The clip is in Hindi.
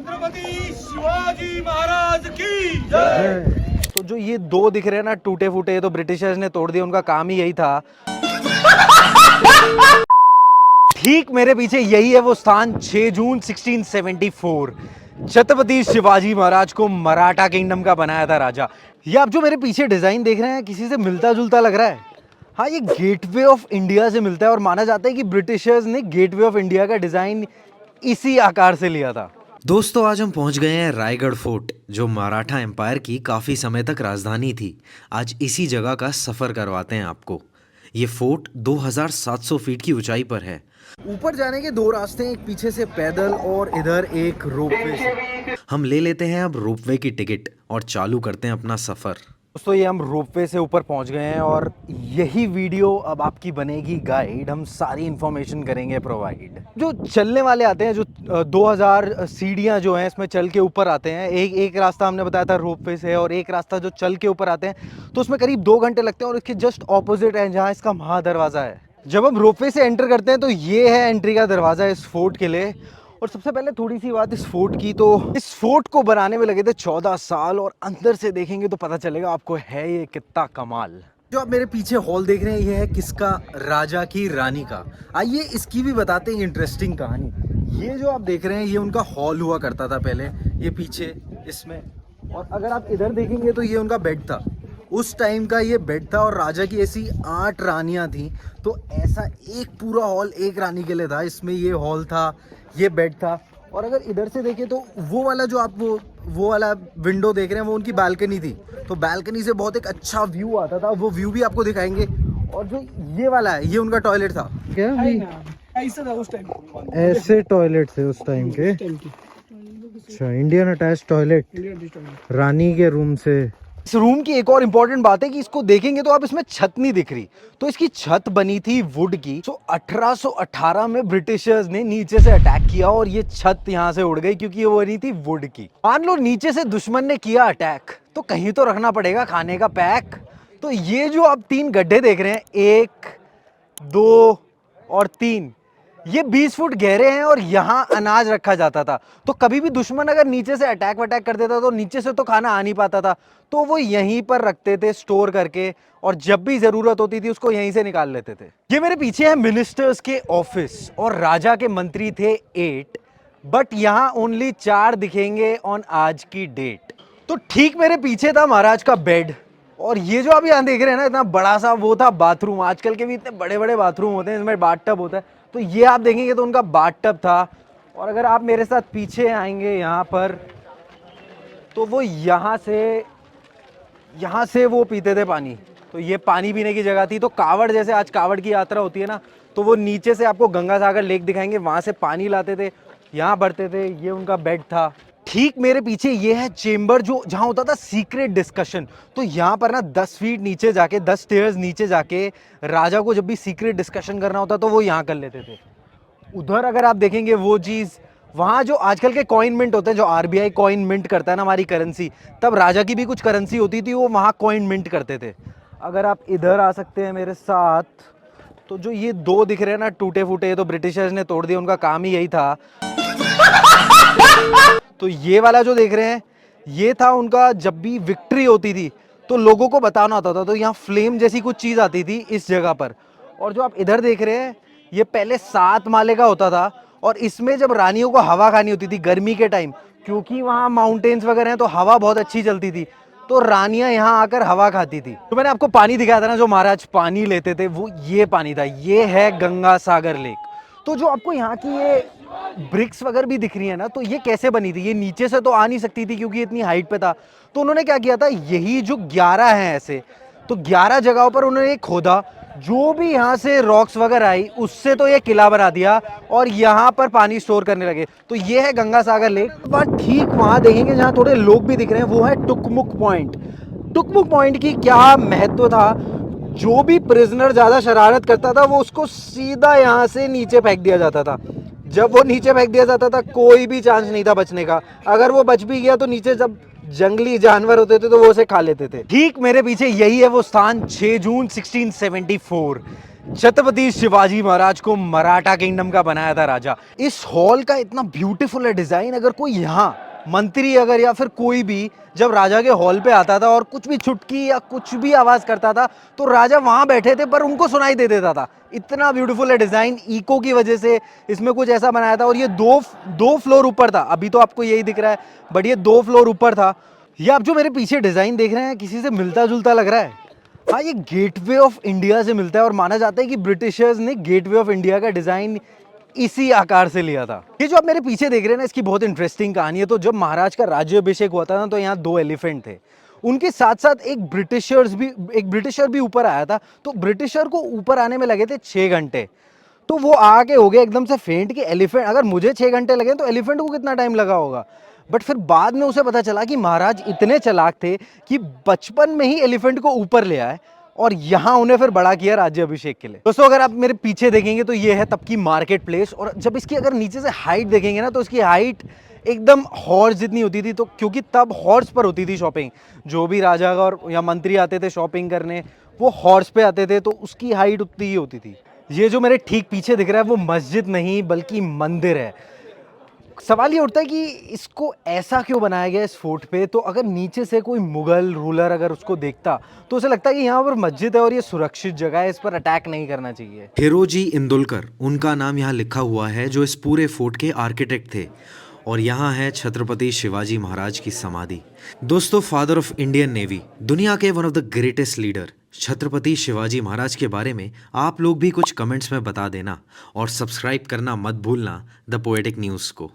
छत्रपति शिवाजी महाराज की जय। तो जो ये दो दिख रहे हैं ना टूटे फूटे, तो ब्रिटिशर्स ने तोड़ दिया, उनका काम ही यही था। ठीक मेरे पीछे यही है वो स्थान, 6 जून 1674 छत्रपति शिवाजी महाराज को मराठा किंगडम का बनाया था राजा। ये आप जो मेरे पीछे डिजाइन देख रहे हैं किसी से मिलता जुलता लग रहा है। हाँ, ये गेटवे ऑफ इंडिया से मिलता है और माना जाता है कि ब्रिटिशर्स ने गेटवे ऑफ इंडिया का डिजाइन इसी आकार से लिया था। दोस्तों, आज हम पहुंच गए हैं रायगढ़ फोर्ट, जो मराठा एम्पायर की काफ़ी समय तक राजधानी थी। आज इसी जगह का सफ़र करवाते हैं आपको। ये फोर्ट 2700 फीट की ऊंचाई पर है। ऊपर जाने के दो रास्ते हैं, एक पीछे से पैदल और इधर एक रोपवे से। हम ले लेते हैं अब रोपवे की टिकट और चालू करते हैं अपना सफ़र। दोस्तों, ये हम रोपवे से ऊपर पहुंच गए हैं और यही वीडियो अब आपकी बनेगी गाइड। हम सारी इन्फॉर्मेशन करेंगे प्रोवाइड। जो चलने वाले आते हैं, जो 2000 सीढ़ियां जो हैं इसमें चल के ऊपर आते हैं। एक रास्ता हमने बताया था रोपवे से, और एक रास्ता जो चल के ऊपर आते हैं, तो उसमें करीब 2 घंटे लगते हैं। और इसके जस्ट ऑपोजिट है जहाँ इसका महादरवाज़ा है। जब हम रोपवे से एंटर करते हैं तो ये है एंट्री का दरवाज़ा इस फोर्ट के लिए। और सबसे पहले थोड़ी सी बात इस फोर्ट की, तो इस फोर्ट को बनाने में लगे थे 14 साल, और अंदर से देखेंगे तो पता चलेगा आपको है ये कितना कमाल। जो आप मेरे पीछे हॉल देख रहे हैं, ये है किसका? राजा की रानी का। आइए इसकी भी बताते हैं इंटरेस्टिंग कहानी। ये जो आप देख रहे हैं ये उनका हॉल हुआ करता था पहले, ये पीछे इसमें। और अगर आप इधर देखेंगे तो ये उनका बेड था, उस टाइम का ये बेड था। और राजा की ऐसी 8 रानियां थी, तो ऐसा एक पूरा हॉल एक रानी के लिए था। इसमें ये हॉल था, ये बेड था। और अगर इधर से देखें तो वो वाला जो आप वो वाला विंडो देख रहे हैं वो उनकी बालकनी थी। तो बालकनी से बहुत एक अच्छा व्यू आता था, वो व्यू भी आपको दिखाएंगे। और जो ये वाला है ये उनका टॉयलेट था। क्या ऐसा था उस टाइम, ऐसे टॉयलेट थे उस टाइम के? अच्छा, इंडियन अटैच टॉयलेट रानी के रूम से। इस रूम की एक और इम्पोर्टेंट बात है कि इसको देखेंगे तो आप इसमें छत नहीं दिख रही, तो इसकी छत बनी थी वुड की। तो 1818 में ब्रिटिशर्स ने नीचे से अटैक किया और ये छत यहाँ से उड़ गई, क्योंकि ये वो बनी थी वुड की। मान लो नीचे से दुश्मन ने किया अटैक, तो कहीं तो रखना पड़ेगा खाने का पैक। तो ये जो आप 3 गड्ढे देख रहे हैं, 1, 2 और 3, ये 20 फुट गहरे हैं और यहाँ अनाज रखा जाता था। तो कभी भी दुश्मन अगर नीचे से अटैक वटैक कर देता तो नीचे से तो खाना आ नहीं पाता था, तो वो यहीं पर रखते थे स्टोर करके, और जब भी जरूरत होती थी उसको यहीं से निकाल लेते थे। ये मेरे पीछे है मिनिस्टर्स के ऑफिस, और राजा के मंत्री थे 8, बट यहाँ ओनली 4 दिखेंगे ऑन आज की डेट। तो ठीक मेरे पीछे था महाराज का बेड, और ये जो आप यहाँ देख रहे हैं ना इतना बड़ा सा, वो था बाथरूम। आजकल के भी इतने बड़े बड़े बाथरूम होते हैं, इसमें बाथटब होता है, तो ये आप देखेंगे तो उनका बाथटब था। और अगर आप मेरे साथ पीछे आएंगे यहाँ पर, तो वो यहाँ से वो पीते थे पानी। तो ये पानी पीने की जगह थी। तो कावड़, जैसे आज कावड़ की यात्रा होती है ना, तो वो नीचे से आपको गंगा सागर लेक दिखाएंगे, वहाँ से पानी लाते थे, यहाँ भरते थे। ये उनका बेड था। ठीक मेरे पीछे ये है चेम्बर, जो जहाँ होता था सीक्रेट डिस्कशन। तो यहाँ पर ना 10 फीट नीचे जाके, 10 स्टेयर्स नीचे जाके राजा को जब भी सीक्रेट डिस्कशन करना होता तो वो यहाँ कर लेते थे। उधर अगर आप देखेंगे वो चीज़, वहाँ जो आजकल के कॉइन मिंट होते हैं, जो आरबीआई कॉइन मिंट करता है ना हमारी करेंसी, तब राजा की भी कुछ करेंसी होती थी, वो वहाँ कॉइन मिंट करते थे। अगर आप इधर आ सकते हैं मेरे साथ, तो जो ये 2 दिख रहे हैं ना टूटे फूटे, तो ब्रिटिशर्स ने तोड़ दिया, उनका काम ही यही था। तो ये वाला जो देख रहे हैं ये था उनका, जब भी विक्ट्री होती थी तो लोगों को बताना होता था, तो यहाँ फ्लेम जैसी कुछ चीज़ आती थी इस जगह पर। और जो आप इधर देख रहे हैं ये पहले 7 माले का होता था, और इसमें जब रानियों को हवा खानी होती थी गर्मी के टाइम, क्योंकि वहाँ माउंटेन्स वगैरह हैं तो हवा बहुत अच्छी चलती थी, तो रानियां यहाँ आकर हवा खाती थी। तो मैंने आपको पानी दिखाया था ना, जो महाराज पानी लेते थे, वो ये पानी था। ये है गंगा सागर लेक। तो जो आपको यहाँ की ये ब्रिक्स वगैरह भी दिख रही है ना, तो ये कैसे बनी थी? ये नीचे से तो आ नहीं सकती थी क्योंकि इतनी हाइट पे था। तो उन्होंने क्या किया था, यही जो 11 हैं ऐसे, तो 11 जगहों पर उन्होंने खोदा, जो भी यहाँ से रॉक्स वगैरह आई उससे तो ये किला बना दिया, और यहाँ पर पानी स्टोर करने लगे। तो ये है गंगा सागर लेक। बट ठीक वहाँ देखेंगे जहाँ थोड़े लोग भी दिख रहे हैं, वो है टुकमुक पॉइंट। टुकमुक पॉइंट की क्या महत्व था? जो भी प्रिजनर ज़्यादा शरारत करता था वो उसको सीधा यहाँ से नीचे फेंक दिया जाता था। जब वो नीचे फेंक दिया जाता था कोई भी चांस नहीं था बचने का। अगर वो बच भी गया तो नीचे जब जंगली जानवर होते थे तो वो उसे खा लेते थे। ठीक मेरे पीछे यही है वो स्थान, 6 जून 1674 छत्रपति शिवाजी महाराज को मराठा किंगडम का बनाया था राजा। इस हॉल का इतना ब्यूटीफुल है डिजाइन, अगर कोई यहाँ मंत्री अगर या फिर कोई भी जब राजा के हॉल पे आता था और कुछ भी चुटकी या कुछ भी आवाज करता था तो राजा वहां बैठे थे पर उनको सुनाई दे देता था। इतना ब्यूटीफुल है डिजाइन, इको की वजह से इसमें कुछ ऐसा बनाया था। और ये दो फ्लोर ऊपर था, अभी तो आपको यही दिख रहा है बट ये 2 फ्लोर ऊपर था। ये आप जो मेरे पीछे डिजाइन देख रहे हैं किसी से मिलता जुलता लग रहा है। हाँ, ये गेटवे ऑफ इंडिया से मिलता है और माना जाता है कि ब्रिटिशर्स ने गेटवे ऑफ इंडिया का डिजाइन इसी आकार से लिया था। ये जो आप मेरे पीछे देख रहे हैं ना, इसकी बहुत इंटरेस्टिंग कहानी है। तो जब महाराज का राज्याभिषेक हुआ था ना, तो यहाँ 2 एलिफेंट थे। उनके साथ साथ एक ब्रिटिशर भी ऊपर आया था। तो ब्रिटिशर को ऊपर आने में लगे थे 6 घंटे। तो वो आके हो गया एकदम से फेंट कि एलिफेंट, अगर मुझे 6 घंटे लगे तो एलिफेंट को कितना टाइम लगा होगा। बट फिर बाद में उसे पता चला कि महाराज इतने चालाक थे कि बचपन में ही एलिफेंट को ऊपर ले आए और यहाँ उन्हें फिर बड़ा किया राज्याभिषेक के लिए। दोस्तों, अगर आप मेरे पीछे देखेंगे तो ये है तब की मार्केट प्लेस। और जब इसकी अगर नीचे से हाइट देखेंगे ना, तो इसकी हाइट एकदम हॉर्स जितनी होती थी। तो क्योंकि तब हॉर्स पर होती थी शॉपिंग, जो भी राजा और या मंत्री आते थे शॉपिंग करने वो हॉर्स पे आते थे, तो उसकी हाइट उतनी ही होती थी। ये जो मेरे ठीक पीछे दिख रहा है वो मस्जिद नहीं बल्कि मंदिर है। सवाल ये उठता है कि इसको ऐसा क्यों बनाया गया इस फोर्ट पे। तो अगर नीचे से कोई मुगल रूलर अगर उसको देखता तो उसे लगता है कि यहाँ पर मस्जिद है और ये सुरक्षित जगह है, इस पर अटैक नहीं करना चाहिए। हिरोजी इंदुलकर उनका नाम यहाँ लिखा हुआ है, जो इस पूरे फोर्ट के आर्किटेक्ट थे। और यहाँ है छत्रपति शिवाजी महाराज की समाधि। दोस्तों, फादर ऑफ इंडियन नेवी, दुनिया के one of the greatest leader Chhatrapati Shivaji Maharaj के बारे में आप लोग भी कुछ कमेंट्स में बता देना और सब्सक्राइब करना मत भूलना द पोएटिक न्यूज़ को।